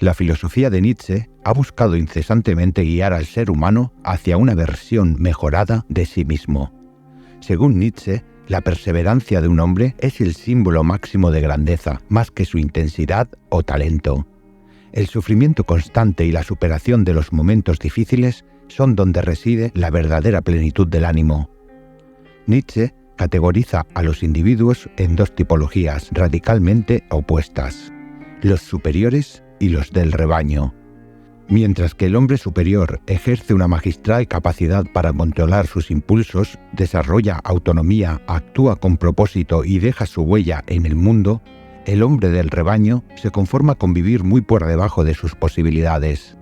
La filosofía de Nietzsche ha buscado incesantemente guiar al ser humano hacia una versión mejorada de sí mismo. Según Nietzsche, la perseverancia de un hombre es el símbolo máximo de grandeza, más que su intensidad o talento. El sufrimiento constante y la superación de los momentos difíciles son donde reside la verdadera plenitud del ánimo. Nietzsche categoriza a los individuos en dos tipologías radicalmente opuestas: los superiores y los del rebaño. Mientras que el hombre superior ejerce una magistral capacidad para controlar sus impulsos, desarrolla autonomía, actúa con propósito y deja su huella en el mundo, el hombre del rebaño se conforma con vivir muy por debajo de sus posibilidades.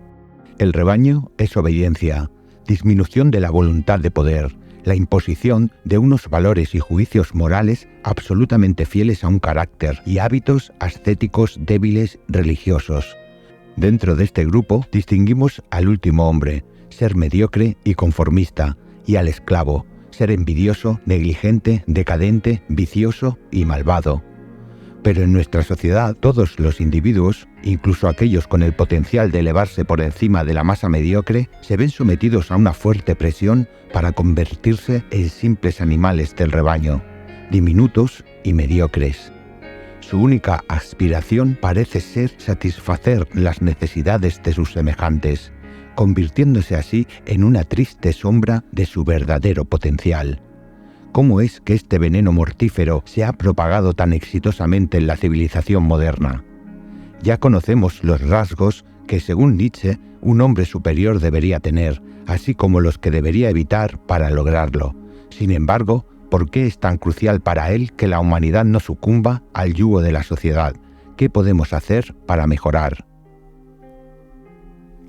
El rebaño es obediencia, disminución de la voluntad de poder, la imposición de unos valores y juicios morales absolutamente fieles a un carácter y hábitos ascéticos débiles religiosos. Dentro de este grupo distinguimos al último hombre, ser mediocre y conformista, y al esclavo, ser envidioso, negligente, decadente, vicioso y malvado. Pero en nuestra sociedad todos los individuos, incluso aquellos con el potencial de elevarse por encima de la masa mediocre, se ven sometidos a una fuerte presión para convertirse en simples animales del rebaño, diminutos y mediocres. Su única aspiración parece ser satisfacer las necesidades de sus semejantes, convirtiéndose así en una triste sombra de su verdadero potencial. ¿Cómo es que este veneno mortífero se ha propagado tan exitosamente en la civilización moderna? Ya conocemos los rasgos que, según Nietzsche, un hombre superior debería tener, así como los que debería evitar para lograrlo. Sin embargo, ¿por qué es tan crucial para él que la humanidad no sucumba al yugo de la sociedad? ¿Qué podemos hacer para mejorar?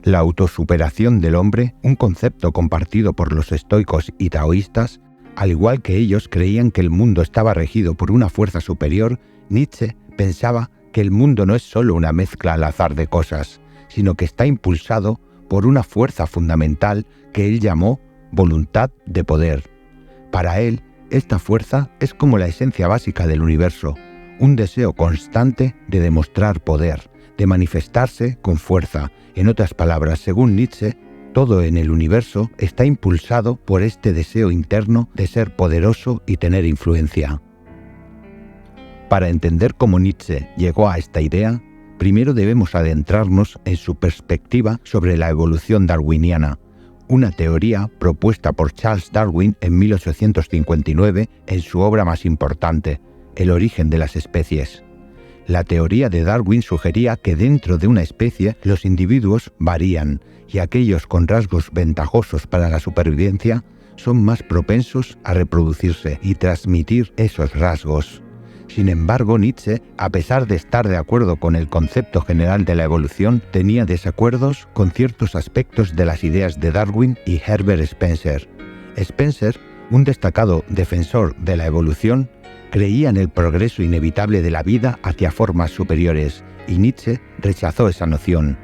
La autosuperación del hombre, un concepto compartido por los estoicos y taoístas, al igual que ellos creían que el mundo estaba regido por una fuerza superior, Nietzsche pensaba que el mundo no es solo una mezcla al azar de cosas, sino que está impulsado por una fuerza fundamental que él llamó voluntad de poder. Para él, esta fuerza es como la esencia básica del universo, un deseo constante de demostrar poder, de manifestarse con fuerza. En otras palabras, según Nietzsche, todo en el universo está impulsado por este deseo interno de ser poderoso y tener influencia. Para entender cómo Nietzsche llegó a esta idea, primero debemos adentrarnos en su perspectiva sobre la evolución darwiniana, una teoría propuesta por Charles Darwin en 1859 en su obra más importante, El origen de las especies. La teoría de Darwin sugería que dentro de una especie los individuos varían y aquellos con rasgos ventajosos para la supervivencia son más propensos a reproducirse y transmitir esos rasgos. Sin embargo, Nietzsche, a pesar de estar de acuerdo con el concepto general de la evolución, tenía desacuerdos con ciertos aspectos de las ideas de Darwin y Herbert Spencer. Spencer, un destacado defensor de la evolución, creía en el progreso inevitable de la vida hacia formas superiores, y Nietzsche rechazó esa noción.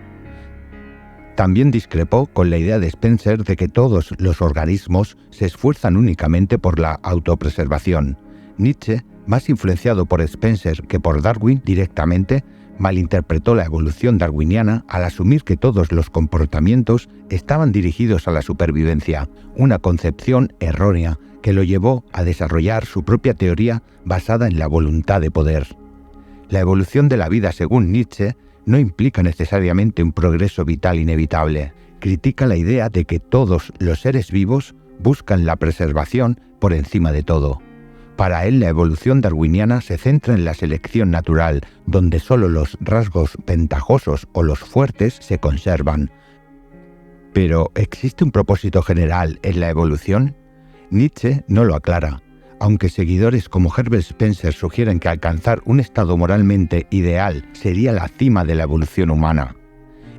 También discrepó con la idea de Spencer de que todos los organismos se esfuerzan únicamente por la autopreservación. Nietzsche, más influenciado por Spencer que por Darwin directamente, malinterpretó la evolución darwiniana al asumir que todos los comportamientos estaban dirigidos a la supervivencia, una concepción errónea que lo llevó a desarrollar su propia teoría basada en la voluntad de poder. La evolución de la vida, según Nietzsche, no implica necesariamente un progreso vital inevitable. Critica la idea de que todos los seres vivos buscan la preservación por encima de todo. Para él, la evolución darwiniana se centra en la selección natural, donde solo los rasgos ventajosos o los fuertes se conservan. Pero, ¿existe un propósito general en la evolución? Nietzsche no lo aclara, aunque seguidores como Herbert Spencer sugieren que alcanzar un estado moralmente ideal sería la cima de la evolución humana.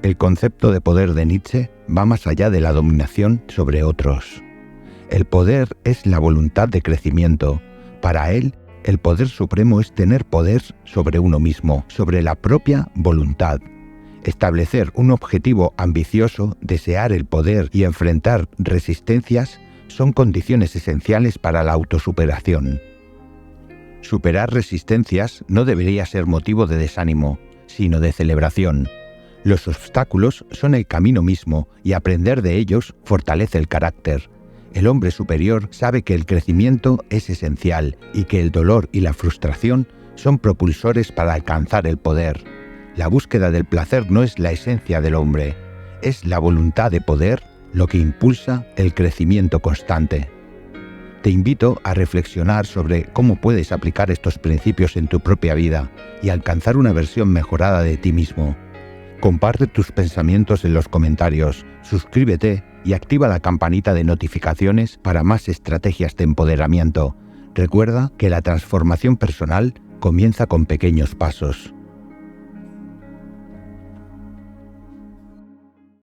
El concepto de poder de Nietzsche va más allá de la dominación sobre otros. El poder es la voluntad de crecimiento. Para él, el poder supremo es tener poder sobre uno mismo, sobre la propia voluntad. Establecer un objetivo ambicioso, desear el poder y enfrentar resistencias son condiciones esenciales para la autosuperación. Superar resistencias no debería ser motivo de desánimo, sino de celebración. Los obstáculos son el camino mismo y aprender de ellos fortalece el carácter. El hombre superior sabe que el crecimiento es esencial y que el dolor y la frustración son propulsores para alcanzar el poder. La búsqueda del placer no es la esencia del hombre, es la voluntad de poder lo que impulsa el crecimiento constante. Te invito a reflexionar sobre cómo puedes aplicar estos principios en tu propia vida y alcanzar una versión mejorada de ti mismo. Comparte tus pensamientos en los comentarios, suscríbete y activa la campanita de notificaciones para más estrategias de empoderamiento. Recuerda que la transformación personal comienza con pequeños pasos.